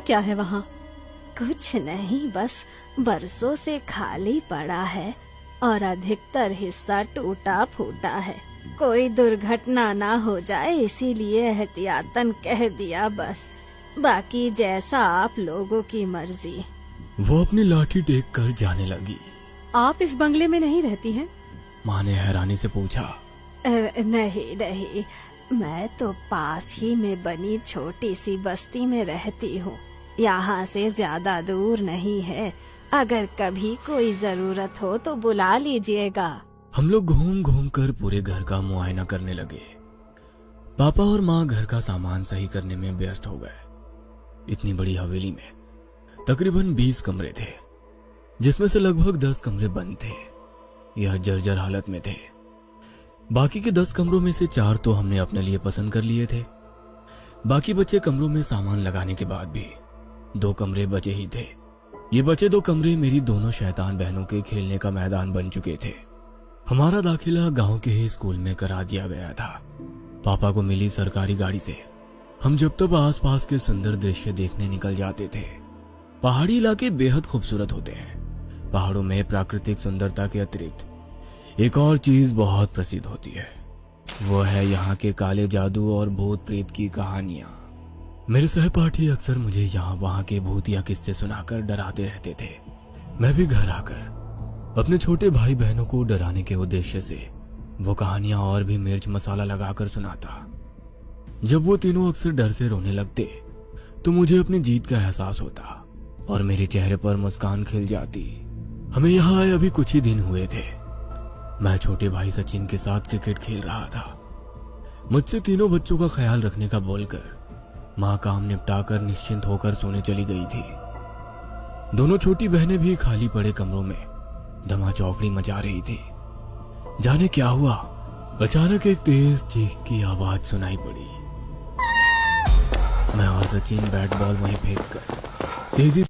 क्या है वहाँ? कुछ नहीं, बस बरसों से खाली पड़ा है और अधिकतर हिस्सा टूटा फूटा है। कोई दुर्घटना ना हो जाए इसीलिए एहतियातन कह दिया बस। बाकी जैसा आप लोगों की मर्जी। वो अपनी लाठी टेक कर जाने लगी। आप इस बंगले में नहीं रहती हैं? माँ ने हैरानी से पूछा। नहीं नहीं, मैं तो पास ही में बनी छोटी सी बस्ती में रहती हूँ। यहाँ से ज्यादा दूर नहीं है। अगर कभी कोई जरूरत हो तो बुला लीजिएगा। हम लोग घूम घूम कर पूरे घर का मुआयना करने लगे। पापा और माँ घर का सामान सही करने में व्यस्त हो गए। इतनी बड़ी हवेली में तकरीबन 20 कमरे थे, जिसमें से लगभग 10 कमरे बंद थे। यह जर्जर हालत में थे। बाकी के 10 कमरों में से 4 तो हमने अपने लिए पसंद कर लिए थे। बाकी बचे कमरों में सामान लगाने के बाद भी 2 कमरे बचे ही थे। ये बचे 2 कमरे मेरी दोनों शैतान बहनों के खेलने का मैदान बन चुके थे। हमारा दाखिला गांव के ही स्कूल में करा दिया गया था। पापा को मिली सरकारी गाड़ी से हम जब तक आसपास के सुंदर दृश्य देखने निकल जाते थे। पहाड़ी इलाके बेहद खूबसूरत होते हैं। पहाड़ों में प्राकृतिक सुंदरता के अतिरिक्त एक और चीज बहुत प्रसिद्ध होती है, वो है यहाँ के काले जादू और भूत प्रेत की कहानियां। मेरे सहपाठी अक्सर मुझे यहाँ वहाँ के भूतिया किस्से सुनाकर डराते रहते थे। मैं भी घर आकर अपने छोटे भाई बहनों को डराने के उद्देश्य से वो कहानियां और भी मिर्च मसाला लगाकर सुनाता। जब वो तीनों अक्सर डर से रोने लगते तो मुझे अपनी जीत का एहसास होता और मेरे चेहरे पर मुस्कान खिल जाती। हमें यहाँ आए अभी कुछ ही दिन हुए थे। मैं छोटे भाई सचिन के साथ क्रिकेट खेल रहा था। मुझसे तीनों बच्चों का ख्याल रखने का बोलकर माँ काम निपटाकर निश्चिंत होकर सोने चली गई थी। दोनों छोटी बहनें भी खाली पड़े कमरों में धमा चौकड़ी मचा रही थी। जाने क्या हुआ, अचानक एक तेज चीख की आवाज सुनाई पड़ी। मैं और सचिन बैट बॉल वहीं फेंक कर तेजी